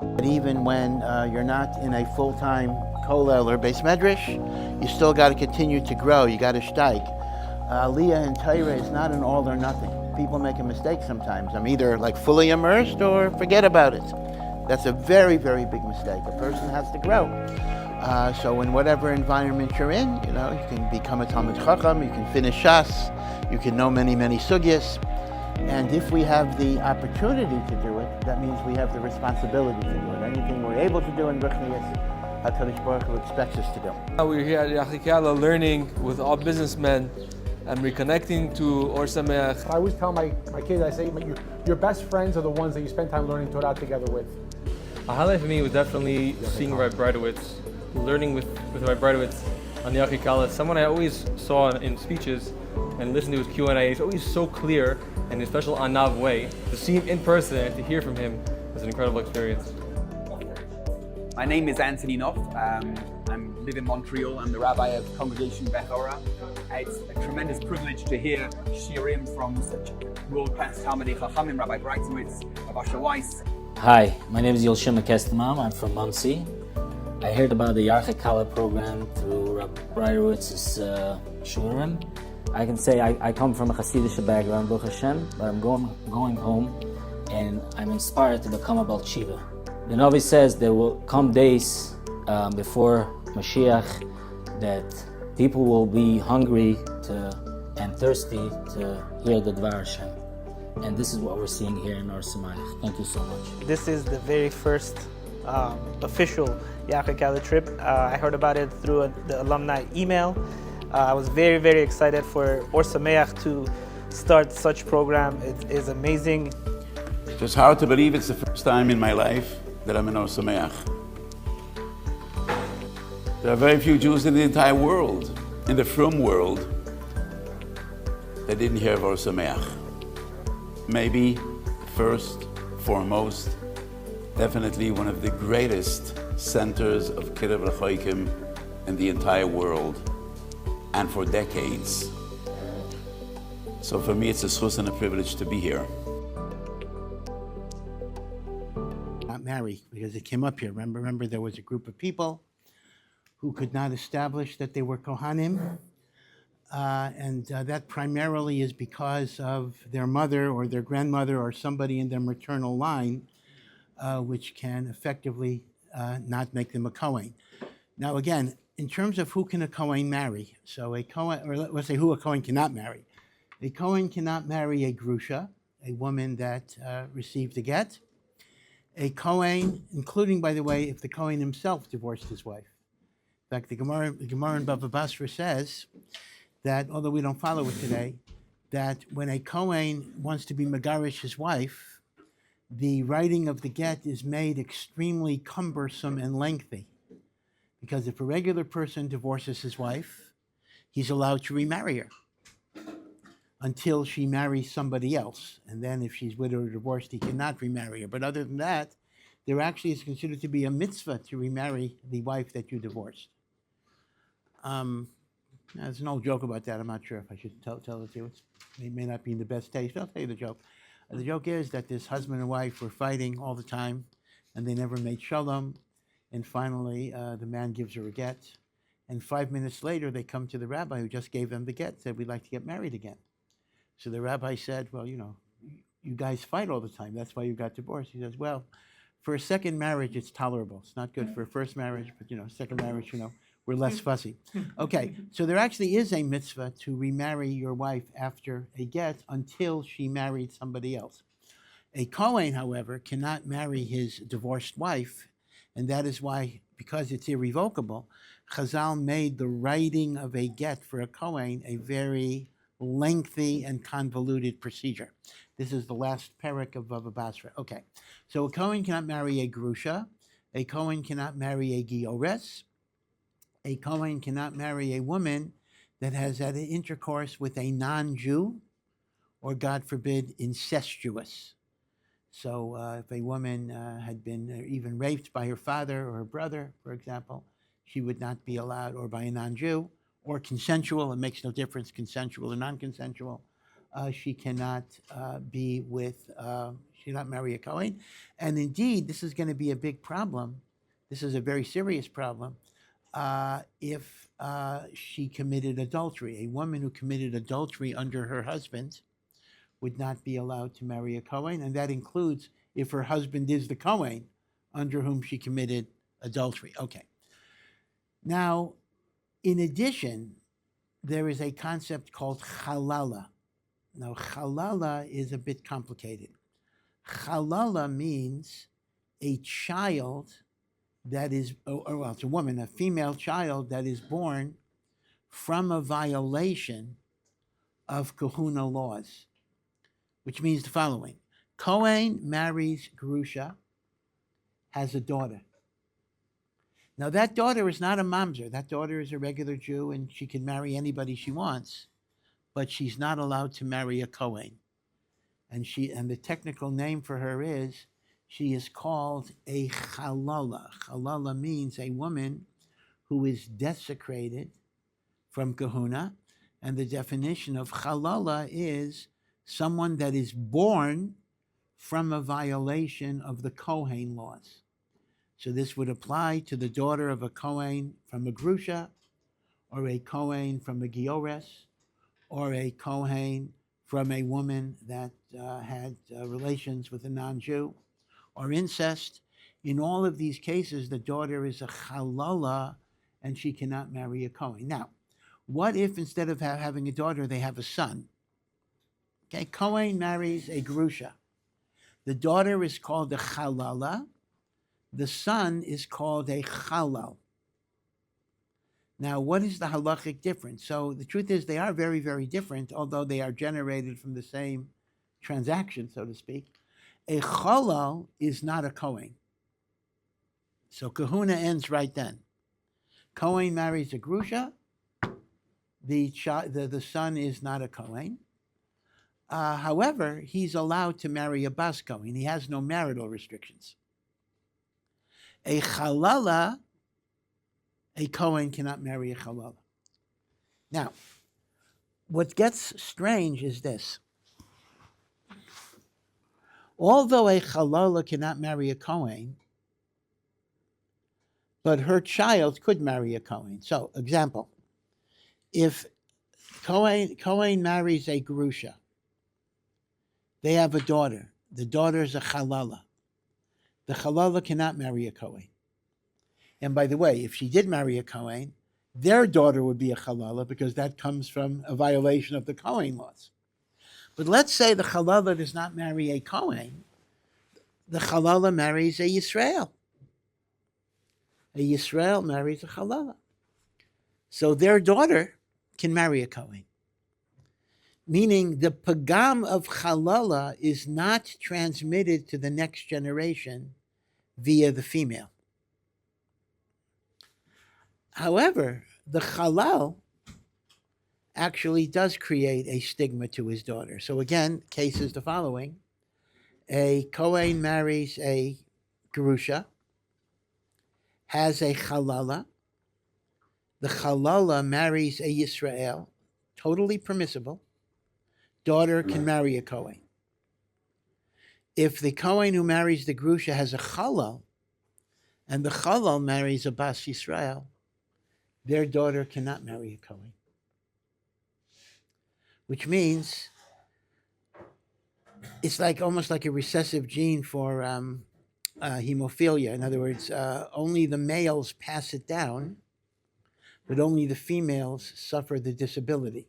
But even when you're not in a full-time kollel or Beis Medrash, you still got to continue to grow. You got to steig. Aliyah in Torah is not an all or nothing. People make a mistake sometimes. I'm either like fully immersed or forget about it. That's a very, very big mistake. A person has to grow. So in whatever environment you're in, you can become a Talmid Chacham, you can finish Shas, you can know many, many sugyas. And if we have the opportunity to do it, that means we have the responsibility to do it. Anything we're able to do in Reconnect, HaKadosh Baruch Hu expects us to do. We're here at Yarchei Kallah learning with all businessmen and reconnecting to Ohr Somayach. I always tell my kids, I say, your best friends are the ones that you spend time learning Torah together with. A highlight for me was definitely seeing Rabbi Breitowitz, learning with Rabbi Breitowitz on the Yarchei Kallah. Someone I always saw in speeches and listened to his Q&A. He's always so clear in a special anav way. To see him in person and to hear from him was an incredible experience. My name is Anthony Knopf. I live in Montreal. I'm the rabbi of Congregation Beth Orah. It's a tremendous privilege to hear shiurim from such world-class Talmidei Chachamim, Rabbi Breitowitz, Rabbi Weiss. Hi, my name is Yelshima Kestemam. I'm from Monsey. I heard about the Yarchei Kallah program through Rabbi Breitowitz's shiurim. I can say I come from a Hasidic background, Baruch Hashem, but I'm going home and I'm inspired to become a Bal Shiva. The Navi says there will come days before Mashiach that people will be hungry and thirsty to hear the Dvar Hashem. And this is what we're seeing here in Ohr Somayach. Thank you so much. This is the very first official Yarchei Kallah trip. I heard about it through the alumni email. I was very, very excited for Ohr Somayach to start such program. It is amazing. It's just hard to believe it's the first time in my life that I'm in Ohr Somayach. There are very few Jews in the entire world, in the frum world, that didn't hear of Ohr Somayach. Maybe first, foremost, definitely one of the greatest centers of Kiruv L'Choikim in the entire world, and for decades. So for me, it's a zchus and a privilege to be here. Not marry, because it came up here. Remember there was a group of people who could not establish that they were Kohanim, and that primarily is because of their mother or their grandmother or somebody in their maternal line, which can effectively not make them a Kohen. Now again, in terms of who can a Kohen marry, so a Kohen, or let's say who a Kohen cannot marry. A Kohen cannot marry a Grusha, a woman that received a get. A Kohen, including, by the way, if the Kohen himself divorced his wife. In fact, the Gemara in Bava Basra says that, although we don't follow it today, that when a Kohen wants to be megarish his wife, the writing of the get is made extremely cumbersome and lengthy. Because if a regular person divorces his wife, he's allowed to remarry her until she marries somebody else. And then if she's widowed or divorced, he cannot remarry her. But other than that, there actually is considered to be a mitzvah to remarry the wife that you divorced. There's an old joke about that. I'm not sure if I should tell it to you. It may not be in the best taste. I'll tell you the joke. The joke is that this husband and wife were fighting all the time, and they never made shalom. And finally, the man gives her a get. And 5 minutes later, they come to the rabbi who just gave them the get, said, we'd like to get married again. So the rabbi said, well, you guys fight all the time. That's why you got divorced. He says, well, for a second marriage, it's tolerable. It's not good for a first marriage, but, second marriage, we're less fussy. Okay, so there actually is a mitzvah to remarry your wife after a get until she married somebody else. A Kohen, however, cannot marry his divorced wife, and that is why, because it's irrevocable, Chazal made the writing of a get for a Kohen a very lengthy and convoluted procedure. This is the last parak of Bava Basra. Okay, so a Kohen cannot marry a Grusha, a Kohen cannot marry a Giores, a Kohen cannot marry a woman that has had intercourse with a non-Jew, or God forbid, incestuous. So if a woman had been even raped by her father or her brother, for example, she would not be allowed, or by a non-Jew, or consensual, it makes no difference, consensual or non-consensual. she cannot be with, she cannot marry a Kohen. And indeed, this is going to be a big problem. This is a very serious problem if she committed adultery. A woman who committed adultery under her husband would not be allowed to marry a Kohen, and that includes if her husband is the Kohen under whom she committed adultery. Okay. Now, in addition, there is a concept called halala. Now, halala is a bit complicated. Halala means a child that is, or well, it's a woman, a female child that is born from a violation of kahuna laws, which means the following. Kohen marries Grusha, has a daughter. Now, that daughter is not a mamzer. That daughter is a regular Jew, and she can marry anybody she wants, but she's not allowed to marry a Kohen. And the technical name for her is, she is called a halala. Halala means a woman who is desecrated from kahuna, and the definition of halala is someone that is born from a violation of the Kohen laws. So this would apply to the daughter of a Kohen from a Grusha, or a Kohen from a Giores, or a Kohen from a woman that had relations with a non-Jew, or incest. In all of these cases, the daughter is a halala, and she cannot marry a Kohen. Now, what if instead of having a daughter, they have a son? Okay, Kohen marries a Grusha. The daughter is called a halala. The son is called a halal. Now, what is the halachic difference? So the truth is they are very, very different, although they are generated from the same transaction, so to speak. A halal is not a Kohen. So kahuna ends right then. Kohen marries a Grusha. The son is not a Kohen. However, he's allowed to marry a bas Kohen. He has no marital restrictions. A halala, a Kohen cannot marry a halala. Now, what gets strange is this. Although a halala cannot marry a Kohen, but her child could marry a Kohen. So, example, if Kohen marries a Grusha, they have a daughter. The daughter is a halala. The halala cannot marry a Kohen. And by the way, if she did marry a Kohen, their daughter would be a halala because that comes from a violation of the Kohen laws. But let's say the halala does not marry a Kohen. The halala marries a Yisrael. A Yisrael marries a halala. So their daughter can marry a Kohen. Meaning the pagam of halala is not transmitted to the next generation via the female. However, the halal actually does create a stigma to his daughter. So again, case is the following. A Kohen marries a Gerusha, has a halala. The halala marries a Yisrael, totally permissible. Daughter can marry a Kohen. If the Kohen who marries the Grusha has a halal, and the halal marries a bas Yisrael, their daughter cannot marry a Kohen. Which means it's like almost like a recessive gene for hemophilia. In other words, only the males pass it down, but only the females suffer the disability.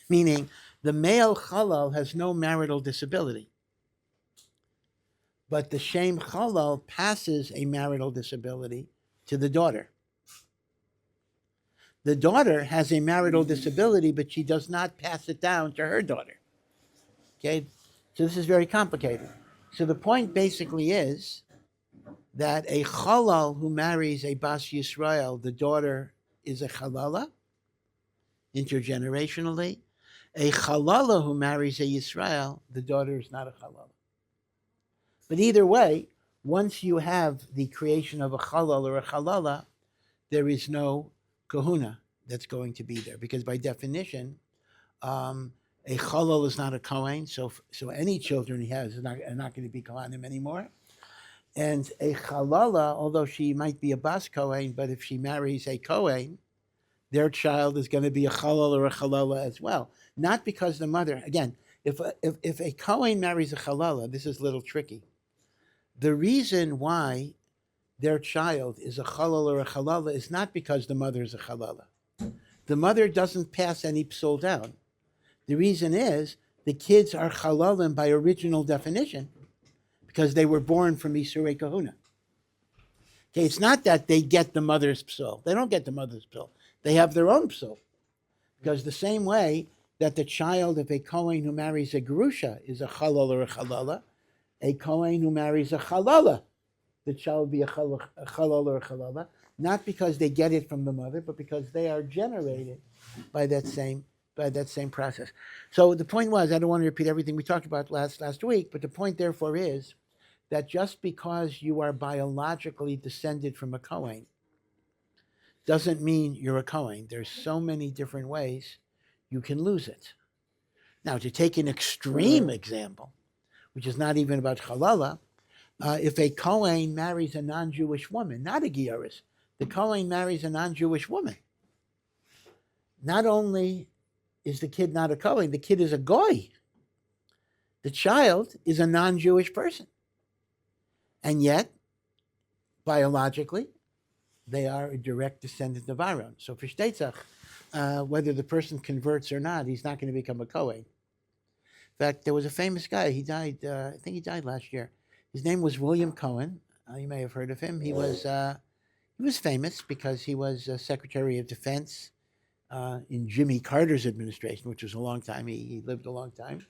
Meaning the male halal has no marital disability, but the shem halal passes a marital disability to the daughter. The daughter has a marital disability, but she does not pass it down to her daughter. Okay, so this is very complicated. So the point basically is that a halal who marries a bas Yisrael, the daughter is a halala, intergenerationally. A halala who marries a Yisrael, the daughter is not a halala. But either way, once you have the creation of a halal or a halala, there is no kahuna that's going to be there, because by definition, a A chalal is not a kohen, so any children he has are not going to be kohanim anymore. And a chalala, although she might be a bas kohen, but if she marries a kohen, their child is going to be a chalal or a chalala as well. Not because the mother, again, if a kohen marries a chalala, this is a little tricky. The reason why their child is a chalal or a chalala is not because the mother is a chalala. The mother doesn't pass any psul down. The reason is the kids are chalalim by original definition because they were born from Isurei Kahuna. Okay, it's not that they get the mother's psul. They don't get the mother's psul. They have their own psul. Because the same way that the child of a Kohen who marries a Gerusha is a chalal or a chalala, a Kohen who marries a chalala, the child will be a chalal or a chalala, not because they get it from the mother, but because they are generated by that same process. So the point was, I don't want to repeat everything we talked about last week, but the point therefore is that just because you are biologically descended from a Kohen doesn't mean you're a Kohen. There's so many different ways you can lose it. Now, to take an extreme example, which is not even about halala, if a Kohen marries a non-Jewish woman, not a Gioris, the Kohen marries a non-Jewish woman. Not only is the kid not a Kohen, the kid is a Goy. The child is a non-Jewish person. And yet, biologically, they are a direct descendant of Aaron. So for Shteitzach, whether the person converts or not, he's not going to become a Kohen. In fact, there was a famous guy, he died, I think he died last year. His name was William Cohen. You may have heard of him. He was famous because he was Secretary of Defense in Jimmy Carter's administration, which was a long time. He lived a long time.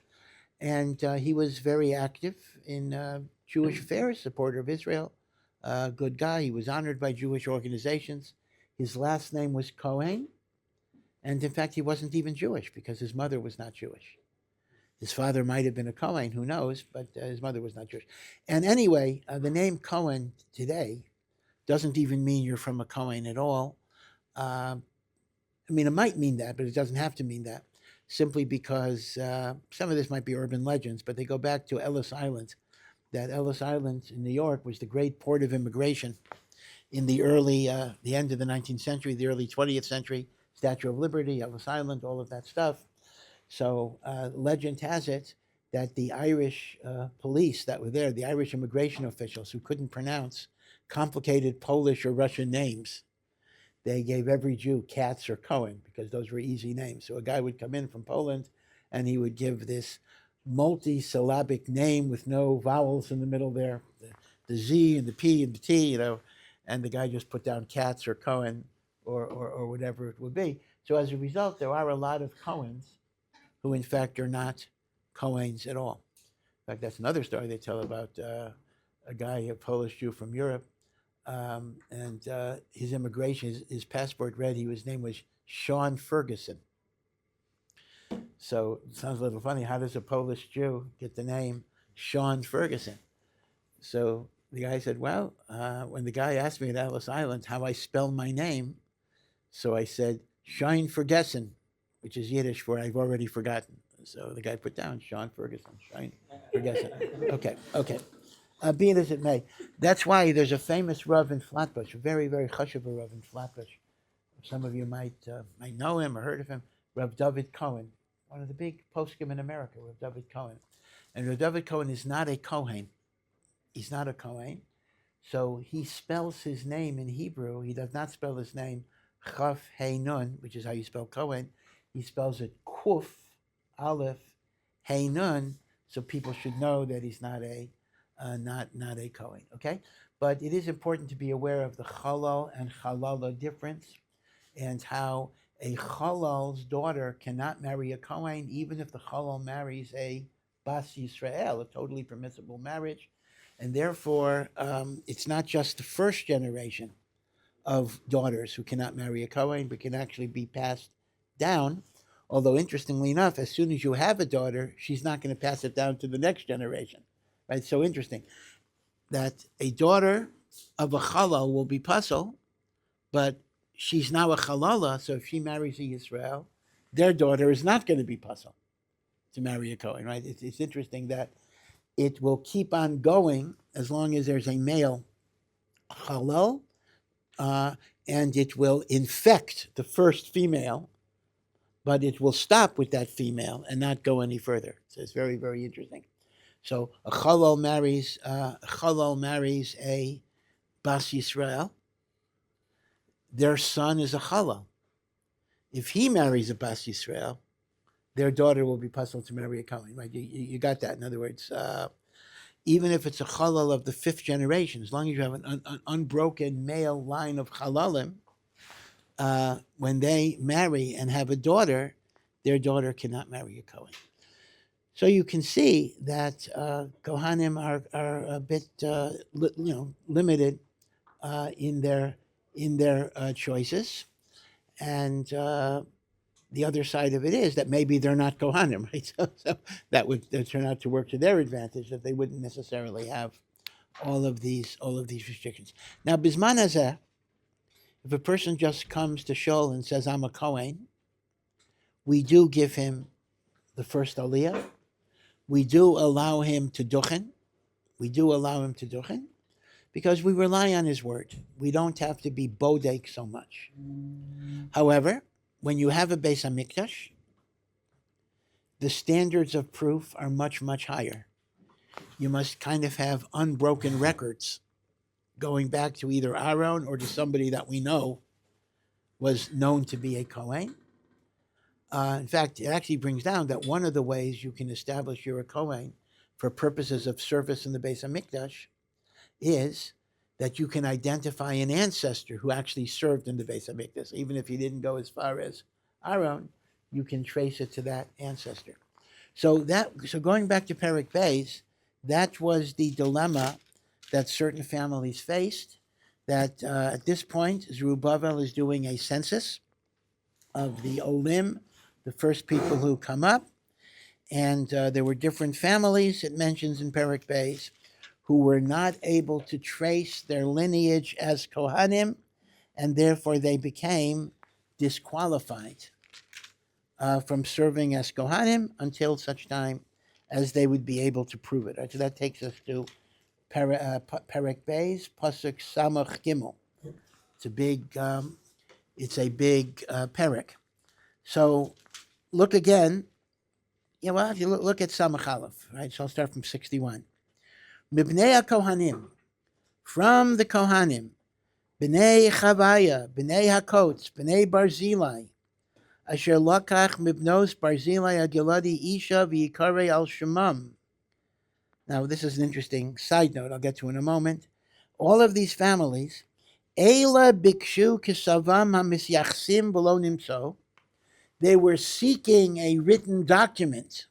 And he was very active in Jewish affairs, supporter of Israel, good guy. He was honored by Jewish organizations. His last name was Cohen. And in fact, he wasn't even Jewish because his mother was not Jewish. His father might have been a Cohen, who knows, but his mother was not Jewish. And anyway, the name Cohen today doesn't even mean you're from a Cohen at all. I mean, it might mean that, but it doesn't have to mean that, simply because some of this might be urban legends, but they go back to Ellis Island. That Ellis Island in New York was the great port of immigration in the end of the 19th century, the early 20th century, Statue of Liberty, Ellis Island, all of that stuff. So legend has it that the Irish police that were there, the Irish immigration officials who couldn't pronounce complicated Polish or Russian names, they gave every Jew Katz or Cohen because those were easy names. So a guy would come in from Poland and he would give this multi-syllabic name with no vowels in the middle there, the Z and the P and the T, and the guy just put down Katz or Cohen or whatever it would be. So as a result, there are a lot of Cohens who in fact are not Cohens at all. In fact, that's another story they tell about a guy, a Polish Jew from Europe, and his immigration, his passport read his name was Sean Ferguson. So it sounds a little funny. How does a Polish Jew get the name Sean Ferguson? So the guy said, well, when the guy asked me at Ellis Island how I spell my name, so I said, Shine Ferguson, which is Yiddish for I've already forgotten. So the guy put down Sean Ferguson, Shine Ferguson. Okay. Be it as it may. That's why there's a famous Rav in Flatbush, a very, very chashuv Rav in Flatbush. Some of you might know him or heard of him, Rav David Cohen, one of the big poskim in America, Rav David Cohen. And Rav David Cohen is not a Kohen. He's not a Kohen. So he spells his name in Hebrew. He does not spell his name Chaf Hey Nun, which is how you spell Cohen. He spells it Kuf, Aleph, Hey Nun, so people should know that he's not a Kohen, okay? But it is important to be aware of the Chalal and Chalala difference and how a Chalal's daughter cannot marry a Kohen even if the Chalal marries a Bas Yisrael, a totally permissible marriage. And therefore, it's not just the first generation of daughters who cannot marry a Kohen, but can actually be passed down. Although, interestingly enough, as soon as you have a daughter, she's not going to pass it down to the next generation. Right? So interesting that a daughter of a Chalal will be puzzle, but she's now a Chalala, so if she marries a Yisrael, their daughter is not going to be puzzle. to marry a Kohen, right? It's interesting that it will keep on going as long as there's a male halal, and it will infect the first female, but it will stop with that female and not go any further. So it's very, very interesting. So a halal marries a Bas Yisrael. Their son is a halal. If he marries a Bas Yisrael, their daughter will be puzzled to marry a Kohen, right? You got that. In other words, even if it's a halal of the 5th generation, as long as you have an unbroken male line of halalim, when they marry and have a daughter, their daughter cannot marry a Kohen. So you can see that Kohanim are a bit, limited in their choices, and the other side of it is that maybe they're not Kohanim, right? So that would turn out to work to their advantage, that they wouldn't necessarily have all of these restrictions. Now, Bisman Hazeh, if a person just comes to shul and says, I'm a Kohen, we do give him the first aliyah. We do allow him to duchen. Because we rely on his word. We don't have to be bodek so much. However, when you have a Beis HaMikdash, the standards of proof are much, much higher. You must kind of have unbroken records going back to either Aaron or to somebody that we know was known to be a Kohen. In fact, it actually brings down that one of the ways you can establish you're a Kohen for purposes of service in the Beis HaMikdash is that you can identify an ancestor who actually served in the Beis HaMikdash. Even if he didn't go as far as Aaron, you can trace it to that ancestor. So going back to Perek Beis, that was the dilemma that certain families faced, that at this point, Zerubbabel is doing a census of the Olim, the first people who come up, and there were different families, it mentions in Perek Beis, who were not able to trace their lineage as Kohanim, and therefore they became disqualified from serving as Kohanim until such time as they would be able to prove it. Right? So that takes us to Perek Beis, Posek Samach Gimel. It's a big Perek. So look again. Yeah, well, if you look at Samach Aleph, right? So I'll start from 61. Mibnei HaKohanim, from the Kohanim, Bnei Chavaya, Bnei HaKotz, Bnei Barzilai, Asher Lakach Mibnos Barzilai Agiladi Isha V'Yikarei Al Shemam. Now, this is an interesting side note I'll get to in a moment. All of these families, Eila Bikshu Kisavam HaMisyachsim B'lo Nimso, they were seeking a written document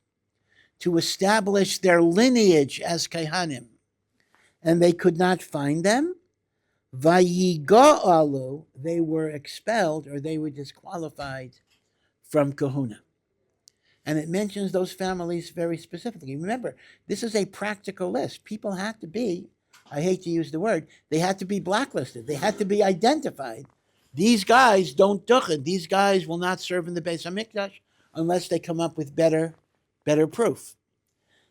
to establish their lineage as Kohanim, and they could not find them. Vayiga'alu, they were expelled or they were disqualified from kahuna. And it mentions those families very specifically. Remember, this is a practical list. People had to be, I hate to use the word, they had to be blacklisted. They had to be identified. These guys don't duchen. These guys will not serve in the Beis HaMikdash unless they come up with better proof.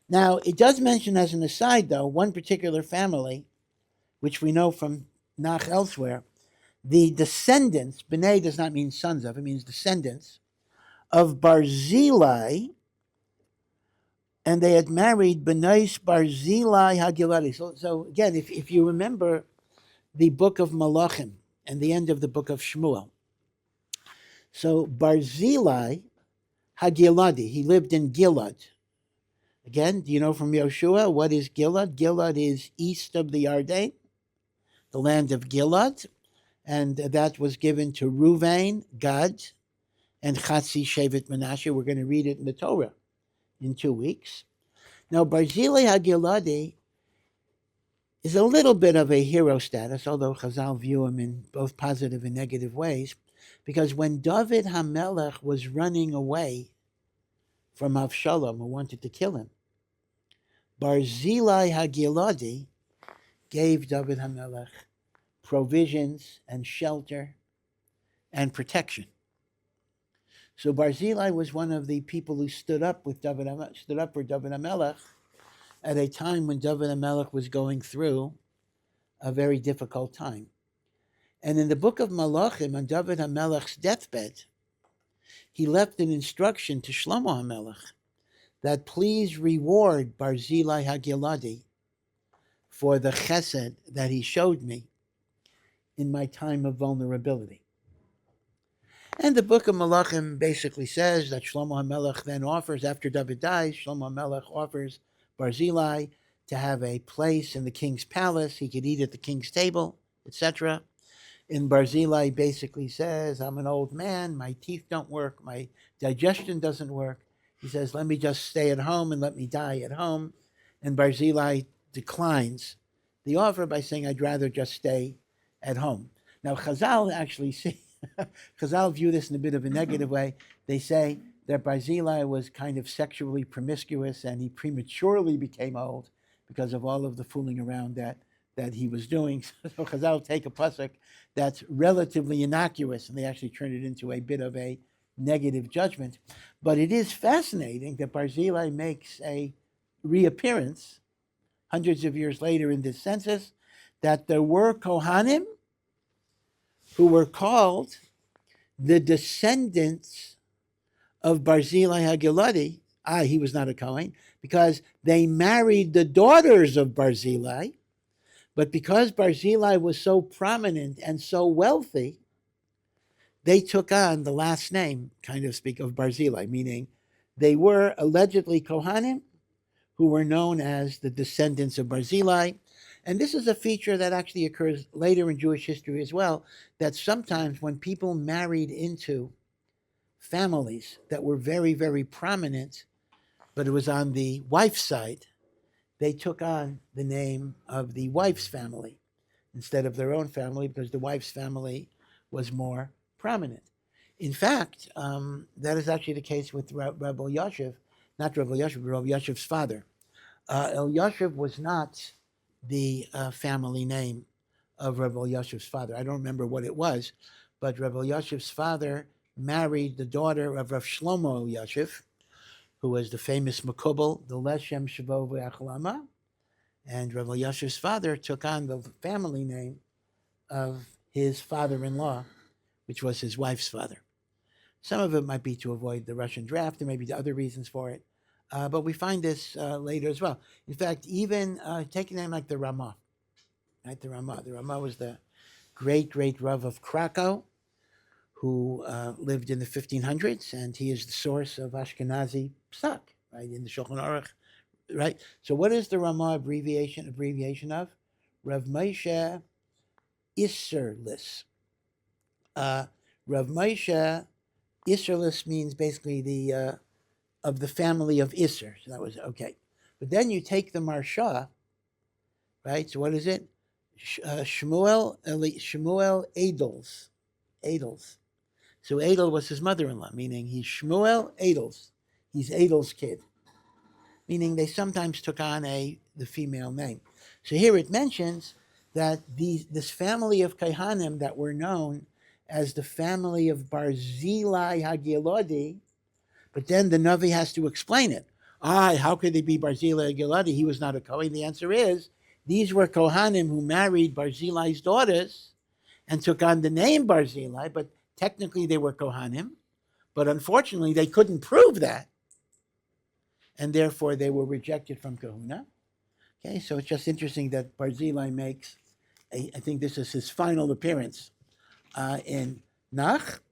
Now, it does mention as an aside, though, one particular family, which we know from Nach elsewhere, the descendants, B'nai does not mean sons of, it means descendants, of Barzilai, and they had married B'nais Barzilai Hagiladi. So again, if you remember the book of Malachim and the end of the book of Shmuel, so Barzilai Hagiladi, he lived in Gilad. Again, do you know from Yoshua what is Gilad? Gilad is east of the Yarden, the land of Gilad, and that was given to Ruvain, Gad, and Chatzi Shevet Menashe. We're going to read it in the Torah in 2 weeks. Now, Barzilai HaGiladi is a little bit of a hero status, although Chazal view him in both positive and negative ways, because when David HaMelech was running away from Avshalom, who wanted to kill him, Barzilai HaGiladi gave David HaMelech provisions and shelter and protection. So Barzillai was one of the people who stood up for David HaMelech at a time when David HaMelech was going through a very difficult time. And in the book of Malachim, on David HaMelech's deathbed, he left an instruction to Shlomo HaMelech that please reward Barzillai HaGiladi for the chesed that he showed me in my time of vulnerability. And the book of Malachim basically says that Shlomo HaMelech then offers, after David dies, Shlomo HaMelech offers Barzillai to have a place in the king's palace. He could eat at the king's table, etc. And Barzillai basically says, I'm an old man, my teeth don't work, my digestion doesn't work. He says, let me just stay at home and let me die at home. And Barzillai declines the offer by saying, I'd rather just stay at home. Now, Chazal actually see, Chazal view this in a bit of a negative way. They say that Barzillai was kind of sexually promiscuous and he prematurely became old because of all of the fooling around that he was doing. So Chazal take a Posek that's relatively innocuous and they actually turn it into a bit of a negative judgment. But it is fascinating that Barzillai makes a reappearance hundreds of years later in this census, that there were Kohanim who were called the descendants of Barzillai HaGiladi. He was not a Kohen, because they married the daughters of Barzillai, but because Barzillai was so prominent and so wealthy, they took on the last name, kind of speak, of Barzillai, meaning they were allegedly Kohanim who were known as the descendants of Barzillai. And this is a feature that actually occurs later in Jewish history as well, that sometimes when people married into families that were very, very prominent, but it was on the wife's side, they took on the name of the wife's family instead of their own family, because the wife's family was more prominent. In fact, that is actually the case with Rabbi Yashiv, not Rabbi Yashiv, but Rabbi Yashiv's father. Yashiv was not the family name of Rabbi Yashiv's father. I don't remember what it was, but Rabbi Yashiv's father married the daughter of Rav Shlomo Yashiv, who was the famous Makubal, the Leshem Shavo V'Achlama, and Rabbi Yashiv's father took on the family name of his father-in-law, which was his wife's father. Some of it might be to avoid the Russian draft. There may be other reasons for it. But we find this later as well. In fact, even take a name like the Ramah. Right, the Ramah. The Ramah was the great Rav of Krakow, who lived in the 1500s, and he is the source of Ashkenazi Psak, right, in the Shulchan Aruch, right? So what is the Ramah abbreviation of? Rav Moshe Isserlis. Rav Moshe Isserlis means basically the of the family of Isser. So that was okay. But then you take the Marsha, right? So what is it? Shmuel Adels. Adels. So Adel was his mother-in-law, meaning he's Shmuel Adels. He's Adel's kid. Meaning they sometimes took on the female name. So here it mentions that this family of Kohanim that were known as the family of Barzillai HaGiladi, but then the Navi has to explain it. How could they be Barzillai HaGiladi? He was not a Kohen. The answer is, these were Kohanim who married Barzillai's daughters and took on the name Barzillai, but technically they were Kohanim. But unfortunately, they couldn't prove that. And therefore, they were rejected from Kahuna. Okay, so it's just interesting that Barzillai makes, I think this is his final appearance in Nach.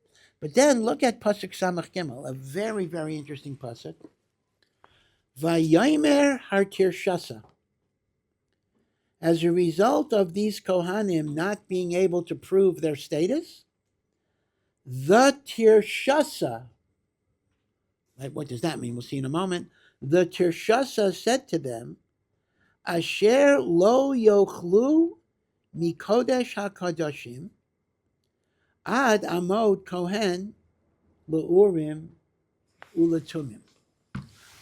But then look at Posek Samach Gimel, a very, very interesting Posek. Vayomer Hartirshasa. As a result of these Kohanim not being able to prove their status, the Tirshasa, right, what does that mean? We'll see in a moment. The Tirshasa said to them, Asher lo yochlu mikodesh HaKadoshim, Ad amod kohen leurim ulatumim.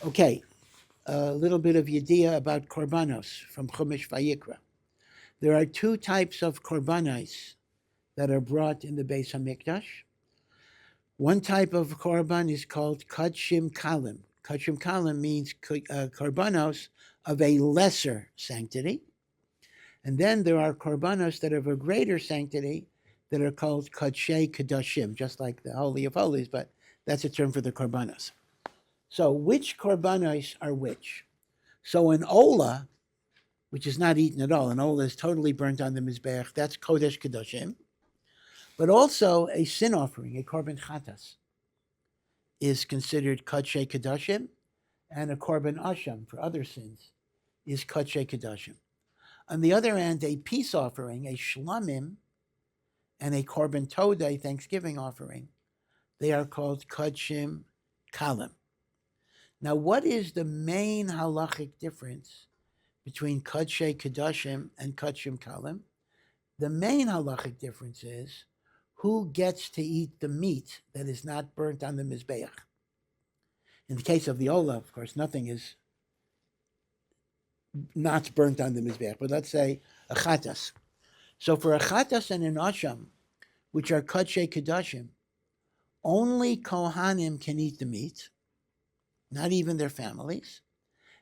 Okay, a little bit of yediyah about korbanos from Chumash Vayikra. There are two types of korbanos that are brought in the Beis HaMikdash. One type of korban is called kachim kalim. Kachim kalim means korbanos of a lesser sanctity. And then there are korbanos that are of a greater sanctity that are called kachei kedoshim, just like the Holy of Holies, but that's a term for the korbanos. So which korbanos are which? So an ola, which is not eaten at all, an ola is totally burnt on the mizbeach, that's kodesh kedoshim. But also a sin offering, a korban chatas, is considered kachei kedoshim, and a korban asham for other sins is kachei kedoshim. On the other hand, a peace offering, a shlamim, and a korban toda, a Thanksgiving offering, they are called kachim kalim. Now, what is the main halachic difference between kachei kedoshim and kachim kalim? The main halachic difference is who gets to eat the meat that is not burnt on the mizbeach. In the case of the ola, of course, nothing is not burnt on the mizbeach, but let's say a chatas. So for a chatas and an asham, which are kachei kedoshim, only kohanim can eat the meat, not even their families,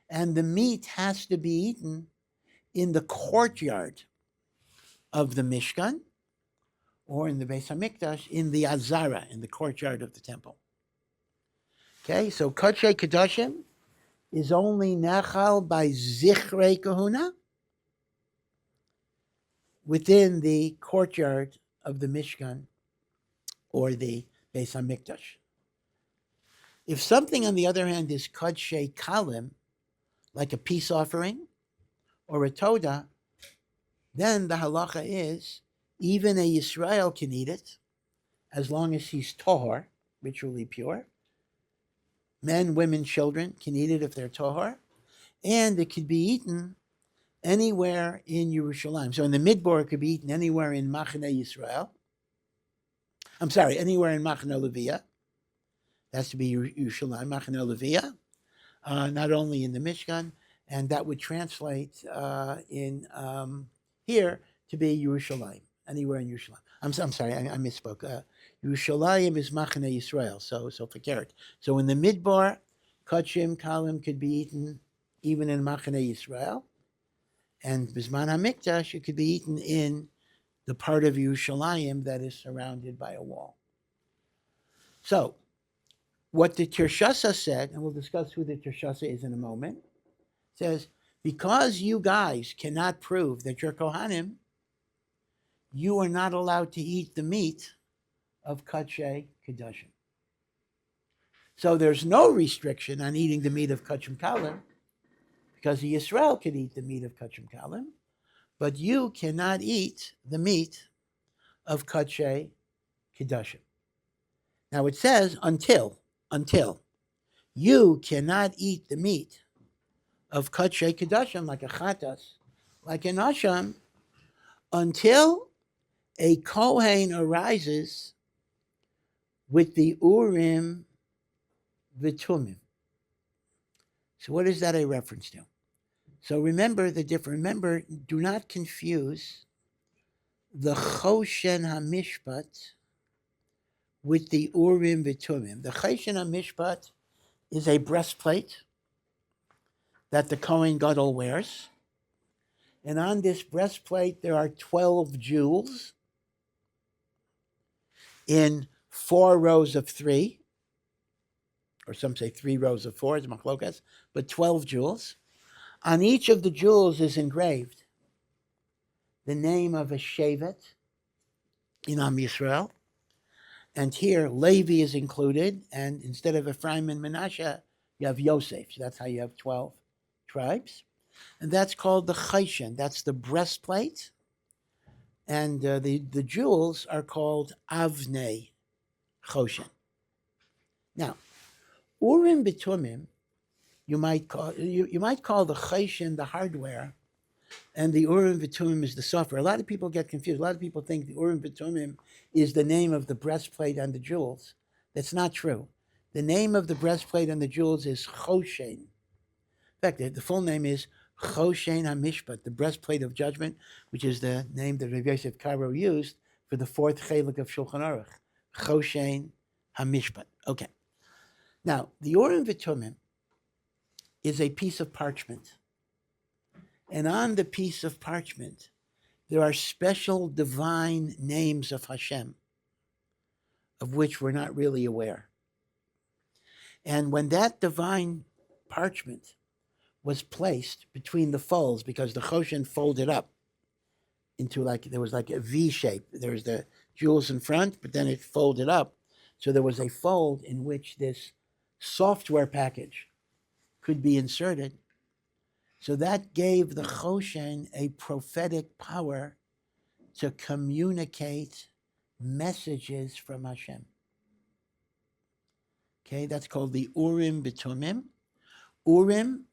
and the meat has to be eaten in the courtyard of the Mishkan, or in the Beis Hamikdash, in the Azara, in the courtyard of the temple. Okay, so kachei kedoshim is only nachal by zichrei kahuna within the courtyard of the Mishkan or the Beis Hamikdash. If something, on the other hand, is kachei kalim, like a peace offering or a toda, then the halacha is even a Yisrael can eat it as long as he's tohar, ritually pure. Men, women, children can eat it if they're tohar, and it could be eaten anywhere in Yerushalayim. So in the Midbar, it could be eaten anywhere in Machane Yisrael. Anywhere in Machane Leviyah. That's to be Yerushalayim, Machane Leviyah. Not only in the Mishkan, and that would translate in here to be Yerushalayim, anywhere in Yerushalayim. I'm sorry, I misspoke. Yerushalayim is Machane Yisrael, so forget it. So in the Midbar, kachim kalim could be eaten even in Machane Yisrael, and Bizman HaMikdash, it could be eaten in the part of Yerushalayim that is surrounded by a wall. So, what the Tirshasa said, and we'll discuss who the Tirshasa is in a moment, says, because you guys cannot prove that you're Kohanim, you are not allowed to eat the meat of kachei kedoshim. So there's no restriction on eating the meat of kachim kalim, because the Yisrael can eat the meat of kachim kalim, but you cannot eat the meat of kachei kedoshim. Now it says until you cannot eat the meat of kachei kedoshim, like a chatas, like an asham, until a kohen arises with the urim v'tumim. So what is that a reference to? So remember, do not confuse the choshen hamishpat with the urim v'tumim. The choshen hamishpat is a breastplate that the Kohen Gadol wears. And on this breastplate, there are 12 jewels in 4 rows of 3, or some say 3 rows of 4, it's machlokas, but 12 jewels. On each of the jewels is engraved the name of a shevet in Am Yisrael. And here, Levi is included, and instead of Ephraim and Menashe, you have Yosef. So that's how you have 12 tribes. And that's called the choshen. That's the breastplate. And the jewels are called avnei choshen. Now, urim b'tumim, you might call the choshen the hardware, and the urim v'tumim is the software. A lot of people get confused. A lot of people think the urim v'tumim is the name of the breastplate and the jewels. That's not true. The name of the breastplate and the jewels is choshen. In fact, the full name is Choshen HaMishpat, the breastplate of judgment, which is the name that Rav Yosef Karo used for the 4th chelik of Shulchan Aruch. Choshen HaMishpat. Okay. Now, the Urim V'Tumim is a piece of parchment. And on the piece of parchment, there are special divine names of Hashem, of which we're not really aware. And when that divine parchment was placed between the folds, because the Choshen folded up into there was like a V shape. There was the jewels in front, but then it folded up. So there was a fold in which this software package could be inserted. So that gave the Choshen a prophetic power to communicate messages from Hashem. Okay, that's called the Urim B'Tumim. Urim,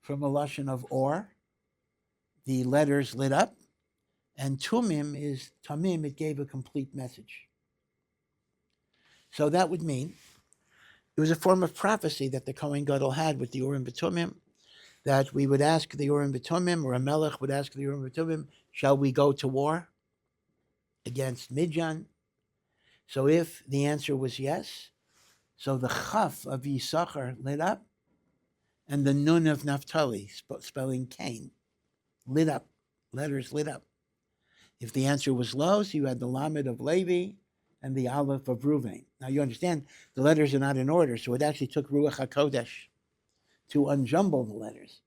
from a lashon of Ohr, the letters lit up, and Tumim is Tamim, it gave a complete message. So that would mean it was a form of prophecy that the Kohen Gadol had with the Urim B'Tumim, that we would ask the Urim B'Tumim, or a melech would ask the Urim B'Tumim, shall we go to war against Midian? So if the answer was yes, so the Chaf of Yisachar lit up, and the Nun of Naphtali, spelling Cain, lit up, letters lit up. If the answer was low, so you had the Lamed of Levi and the Aleph of Reuven. Now you understand, the letters are not in order, so it actually took Ruach HaKodesh to unjumble the letters.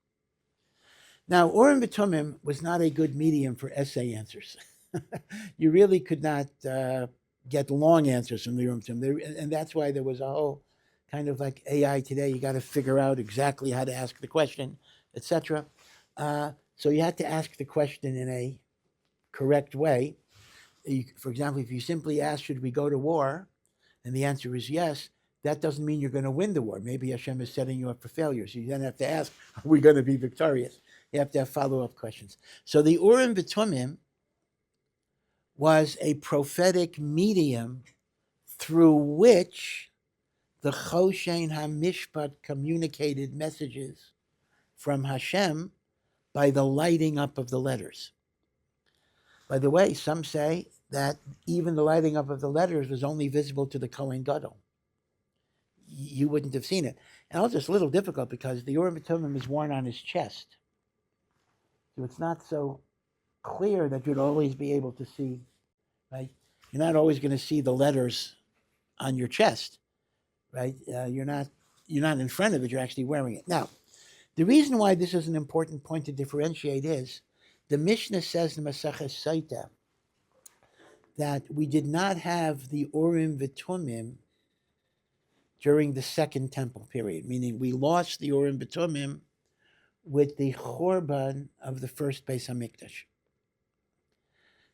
Now, Urim B'Tumim was not a good medium for essay answers. You really could not get long answers from the Urim B'Tumim, and that's why there was a whole kind of like AI today. You got to figure out exactly how to ask the question, etc. So you had to ask the question in a correct way. For example, if you simply ask, should we go to war? And the answer is yes, that doesn't mean you're going to win the war. Maybe Hashem is setting you up for failure. So you then have to ask, are we going to be victorious? You have to have follow-up questions. So the Urim B'Tumim was a prophetic medium through which the Choshen HaMishpat communicated messages from Hashem by the lighting up of the letters. By the way, some say that even the lighting up of the letters was only visible to the Kohen Gadol. You wouldn't have seen it. And also it's a little difficult because the Urim B'Tumim is worn on his chest. So it's not so clear that you'd always be able to see, right? You're not always going to see the letters on your chest, right? You're not in front of it, you're actually wearing it. Now, the reason why this is an important point to differentiate is the Mishnah says in Masechah Saita that we did not have the Urim V'Tumim during the Second Temple period, meaning we lost the Urim V'Tumim with the Chorban of the first Beis HaMikdash.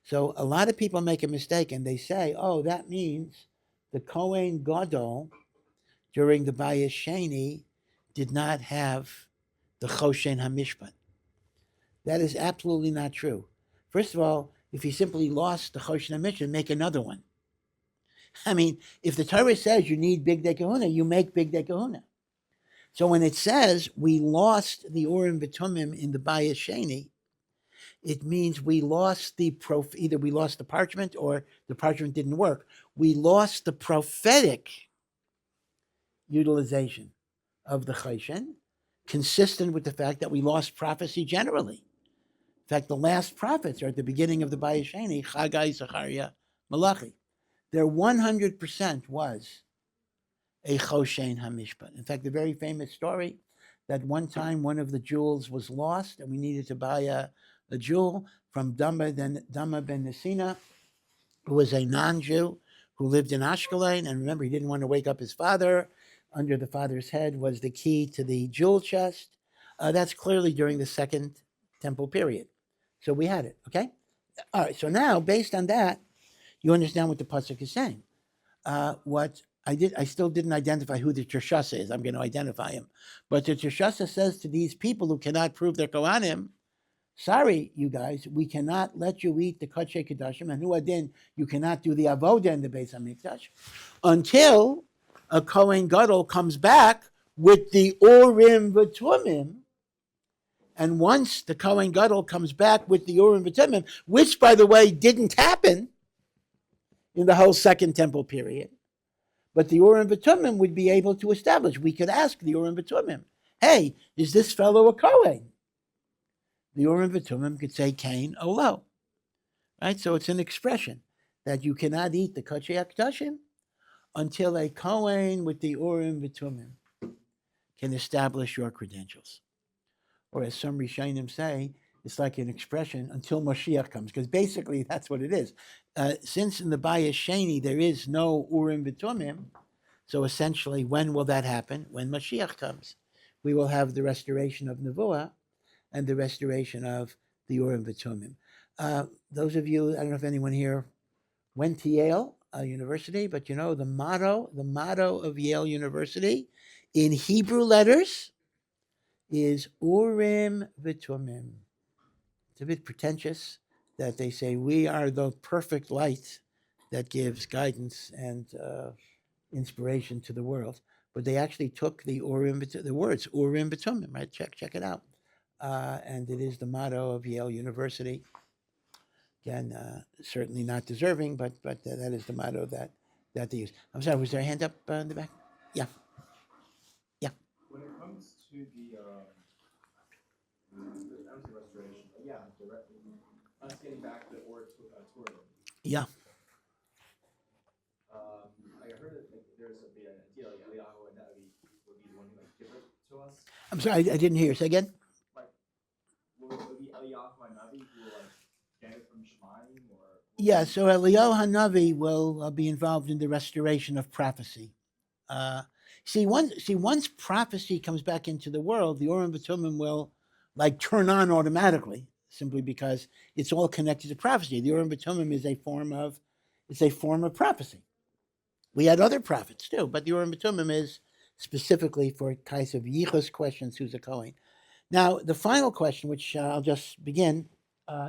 So a lot of people make a mistake and they say, oh, that means the Kohen Gadol during the Bayis Sheni did not have the Choshen HaMishpat. That is absolutely not true. First of all, if you simply lost the Choshen HaMishpat, make another one. I mean, if the Torah says you need Big Day Kahuna, you make Big Day Kahuna. So when it says we lost the Urim V'Tumim in the Bayis Sheni, it means we lost either we lost the parchment or the parchment didn't work. We lost the prophetic utilization of the Choshen, consistent with the fact that we lost prophecy generally. In fact, the last prophets are at the beginning of the Bayis Sheni, Chagai, Zechariah, Malachi. Their 100% was a Choshen HaMishpat. In fact, the very famous story that one time one of the jewels was lost and we needed to buy a jewel from Dama ben Nesina, who was a non-Jew who lived in Ashkelon. And remember, he didn't want to wake up his father. Under the father's head was the key to the jewel chest. That's clearly during the Second Temple period. So we had it, okay? All right, so now, based on that, you understand what the Posek is saying. What I still didn't identify who the Tershasa is. I'm going to identify him. But the Tershasa says to these people who cannot prove their Kohanim, sorry, you guys, we cannot let you eat the Kodesh Kodashim, and Huadin, you cannot do the Avodah in the Beis HaMikdash, until a Kohen Gadol comes back with the Urim V'Tumim. And once the Kohen Gadol comes back with the Urim V'Tumim, which, by the way, didn't happen in the whole Second Temple period, But the Urim V'Tumim would be able to establish. We could ask the Urim V'Tumim, hey, is this fellow a Kohen? The Urim V'Tumim could say Kain Olo. Right? So it's an expression that you cannot eat the Kodesh HaKodashim until a Kohen with the Urim V'Tumim can establish your credentials. Or as some Rishonim say, it's like an expression until Mashiach comes, because basically that's what it is. Since in the Bayis Sheni there is no Urim V'Tumim, so essentially when will that happen? When Mashiach comes. We will have the restoration of Nevuah and the restoration of the Urim V'Tumim. Those of you, I don't know if anyone here went to Yale University, but you know the motto of Yale University in Hebrew letters is Urim V'Tumim. It's a bit pretentious that they say we are the perfect light that gives guidance and inspiration to the world, but they actually took the words Urim V'Tumim, right? Check it out, and it is the motto of Yale University. Again, certainly not deserving, but that is the motto that they use. I'm sorry, was there a hand up in the back? Yeah. When it comes to the restoration, us getting back to Ohr Somayach. Yeah. I heard that there's a deal like Eliyahu and Navi would be the one who give it to us. I'm sorry, I didn't hear you. Say again. Will it be Eliyahu and Navi who will get it from Shemaim or? Yeah, so Eliyahu Hanavi will be involved in the restoration of prophecy. Once prophecy comes back into the world, the Urim V'Tumim will turn on automatically, simply because it's all connected to prophecy. The Urim V'Tumim is a form of prophecy. We had other prophets too, but the Urim V'Tumim is specifically for kinds of yichus questions, who's a Kohen. Now, the final question, which I'll just begin,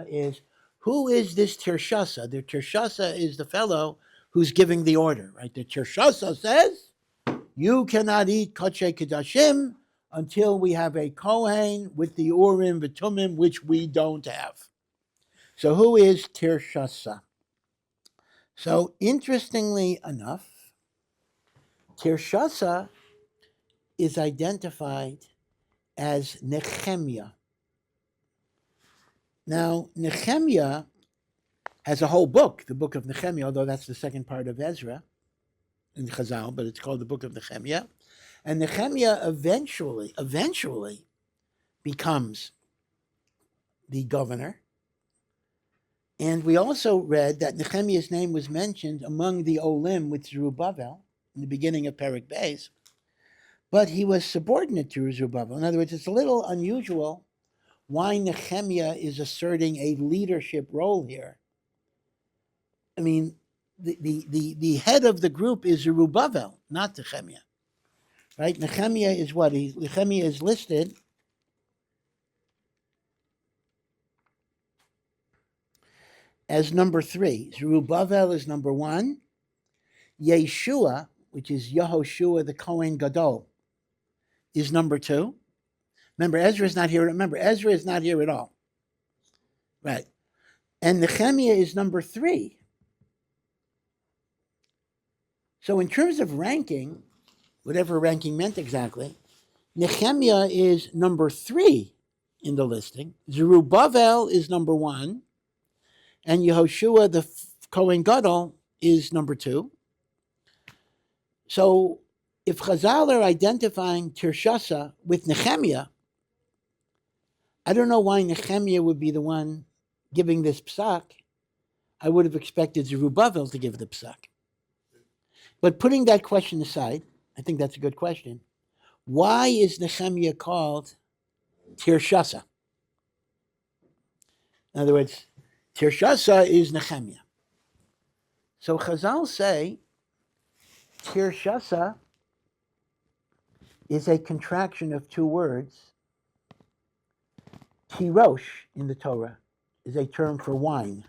is who is this Tirshasa? The Tirshasa is the fellow who's giving the order, right? The Tirshasa says, you cannot eat Kodesh Kodashim until we have a Kohen with the Urim V'Tumim, which we don't have. So who is Tirshasa? So interestingly enough, Tirshasa is identified as Nehemiah. Now, Nehemiah has a whole book, the book of Nehemiah, although that's the second part of Ezra in Chazal, but it's called the book of Nehemiah. And Nehemiah eventually becomes the governor. And we also read that Nehemiah's name was mentioned among the Olim with Zerubbabel in the beginning of Perek Beis, but he was subordinate to Zerubbabel. In other words, it's a little unusual why Nehemiah is asserting a leadership role here. I mean, the head of the group is Zerubbabel, not Nehemiah. Right? Nehemiah is what? Nehemiah is listed as number 3. Zerubbabel is number 1. Yeshua, which is Yehoshua the Kohen Gadol, is number 2. Remember, Ezra is not here. Remember, Ezra is not here at all. Right. And Nehemiah is number 3. So in terms of ranking, whatever ranking meant exactly, Nehemiah is number 3 in the listing. Zerubbabel is number 1. And Yehoshua the Kohen Gadol is number 2. So if Chazal are identifying Tirshasa with Nehemiah, I don't know why Nehemiah would be the one giving this psak. I would have expected Zerubbabel to give the psak. But putting that question aside, I think that's a good question. Why is Nehemiah called Tirshasa? In other words, Tirshasa is Nehemiah. So Chazal say Tirshasa is a contraction of 2 words. Tirosh in the Torah is a term for wine.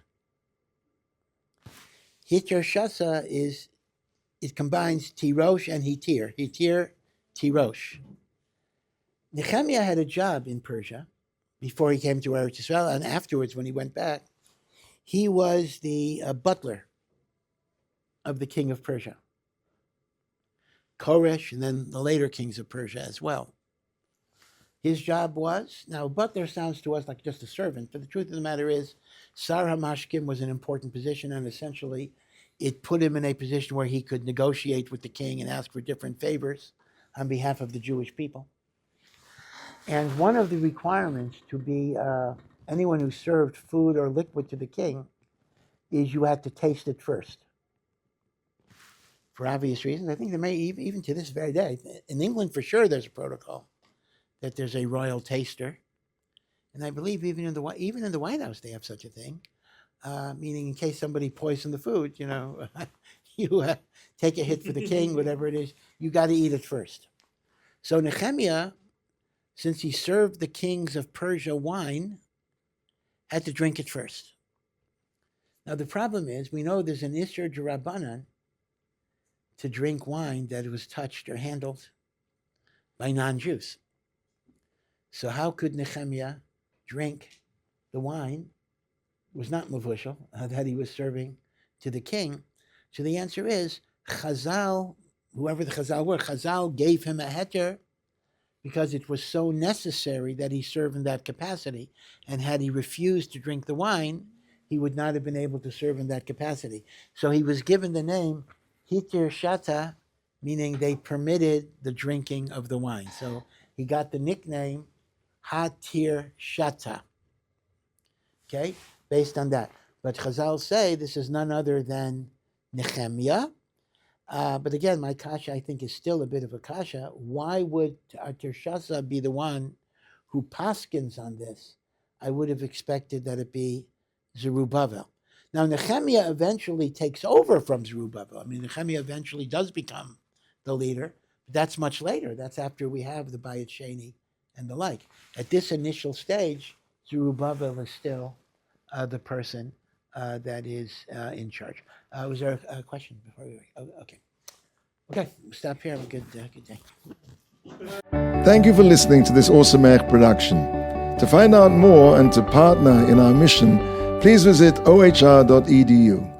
Tirshasa it combines Tirosh and Hitir. Hitir, Tirosh. Nehemiah had a job in Persia before he came to Eretz Yisrael, and afterwards when he went back, he was the butler of the king of Persia. Koresh, and then the later kings of Persia as well. His job was, now butler sounds to us like just a servant, but the truth of the matter is, Sar HaMashkim was an important position, and essentially it put him in a position where he could negotiate with the king and ask for different favors on behalf of the Jewish people. And one of the requirements to be anyone who served food or liquid to the king is you had to taste it first. For obvious reasons. I think there may, even to this very day, in England for sure there's a protocol that there's a royal taster. And I believe even in the White House they have such a thing, meaning in case somebody poisoned the food, you take a hit for the king, whatever it is, you got to eat it first. So Nehemiah, since he served the kings of Persia wine, had to drink it first. Now the problem is, we know there's an Isser D'Rabbanan to drink wine that was touched or handled by non-Jews. So how could Nehemiah drink the wine? It was not mavushal that he was serving to the king. So the answer is Chazal, whoever the Chazal were, Chazal gave him a heter because it was so necessary that he serve in that capacity. And had he refused to drink the wine, he would not have been able to serve in that capacity. So he was given the name Hitir Shata, meaning they permitted the drinking of the wine. So he got the nickname Hatir Shata. Okay, based on that. But Chazal say this is none other than Nehemiah. But again, my kasha I think is still a bit of a kasha. Why would Hatir Shata be the one who paskins on this? I would have expected that it be Zerubbabel. Now, Nehemiah eventually takes over from Zerubbabel. I mean, Nehemiah eventually does become the leader, but that's much later. That's after we have the Bayit Sheni and the like. At this initial stage, Zerubbabel is still the person that is in charge. Was there a question before we? Okay. Okay, we'll stop here. Have a good day. Thank you for listening to this Ohr Somayach production. To find out more and to partner in our mission, please visit ohr.edu.